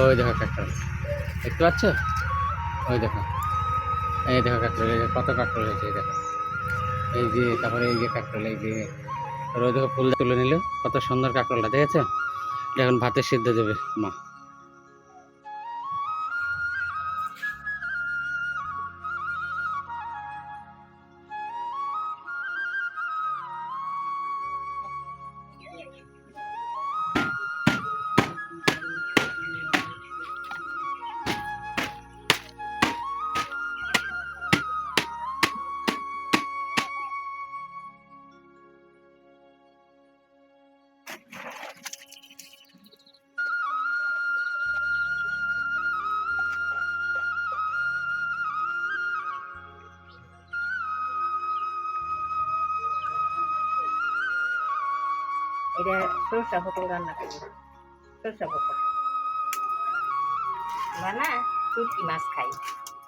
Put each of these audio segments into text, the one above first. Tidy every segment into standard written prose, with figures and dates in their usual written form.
ওই দেখো কাঁকড়া, দেখতে পাচ্ছ? ওই দেখো, এই দেখো কাঁকড়া, কত কাঁকড়া হয়েছে, এই দেখো, এই যে, তারপরে এই যে কাঁকড়া, এই যে, আর ওই দেখো ফুল তুলে নিল, কত সুন্দর কাঁকড়াটা দেখেছো? এখন ভাতে সিদ্ধ দেবে মা। এটা সরষা পটল রান্না করবো। সরষা পটল আমরা না শুটকি মাছ খাই,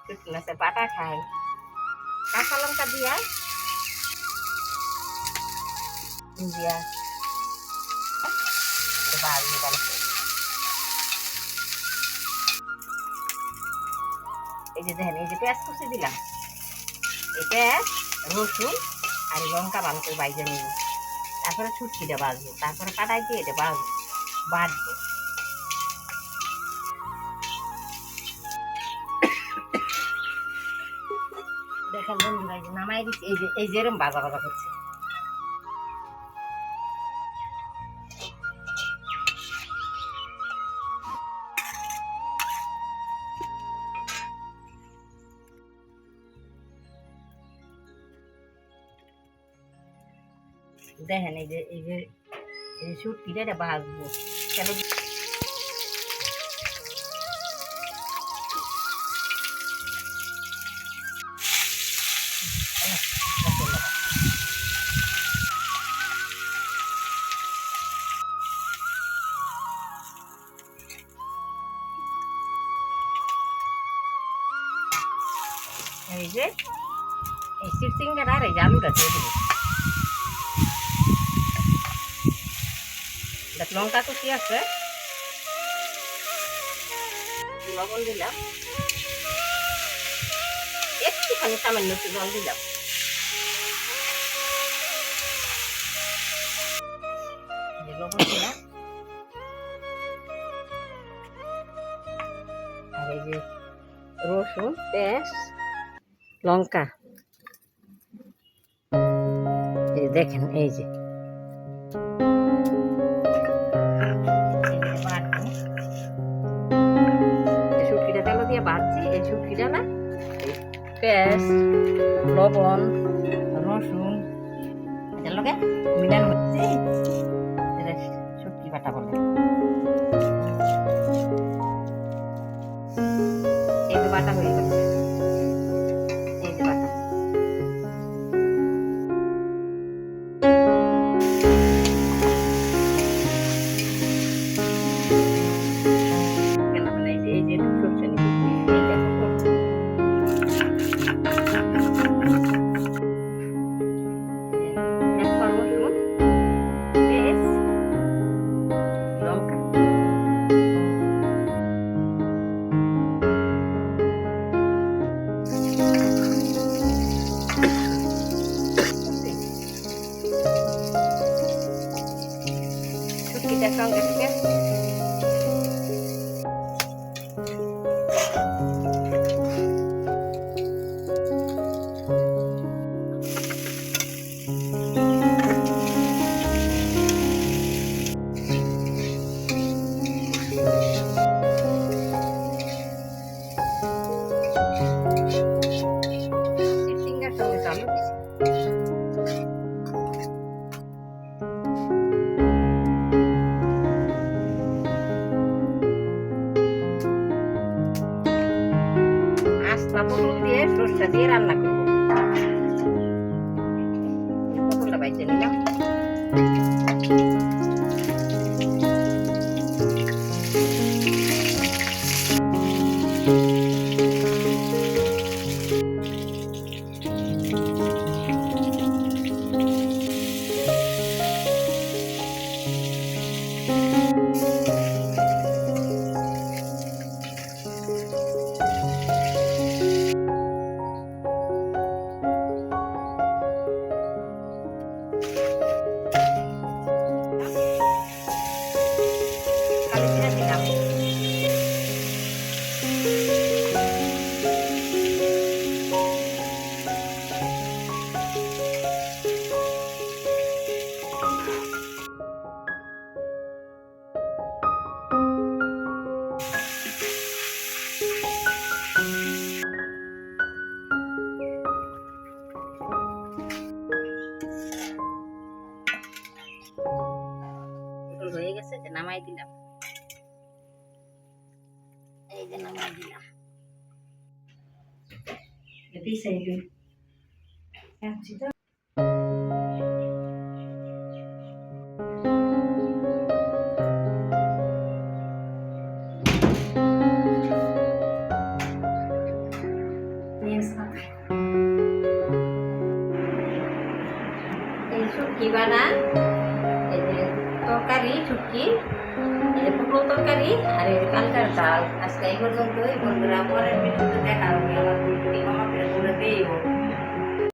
শুটকি মাছের বাটা খাই, কাঁচা লঙ্কা দিয়া দিয়া ভাজি ভালো করে। এই যে দেখেন, এই যে পেঁয়াজ কুচি দিলাম, এই পেঁয়াজ, রসুন আর লঙ্কা ভালো করে বাইজে নিব, তারপরে শুটকিটা বাজবো, তারপরে কাটাই দিয়ে এটা বাটবো। দেখেন বন্ধুরা, এই যে নামাই দিচ্ছি, এই যে এরম বাজা বাজা করছে। দেখেন এই যে শুটকিটা এটা ভাজবো। কেন এই যে এই চিচিঙ্গাটা আর এই যে আলুটা দিয়ে দেবো। লঙ্কা কুচি আছে, লবণ দিলাম, একটুখানি সামান্য একটু জল দিলাম, লবণ দিলাম, আর এই যে রসুন, পেঁয়াজ, লঙ্কা, এই দেখেন, এই যে শুটকিটা তেল দিয়ে ভাজছি। এই শুটকিটা না, পেঁয়াজ, লবণ, রসুন এটার লগে মিলান হচ্ছে, শুটকি বাটা বলে। এই তো বাটা হয়ে গেল, এই যে বাটা। এই যে সরষে শুটকিটার সঙ্গে থেকে চিচিঙ্গার সঙ্গে চালু দিছি। আস্তা পটল দিয়ে সরষা দিয়ে রান্না করবো। পটলটা বাইচে নিলাম, পিছাইবে আচ্ছা তো এই শুটকি বানা এই যে তরকারি শুটকি এই যে পটল তরকারি আর এই কালকার ডাল আজকে এই পর্যন্তই বন্ধুরা পরের ভিডিওতে দেখা হবে আমার ভিডিওটি কমা করে দিই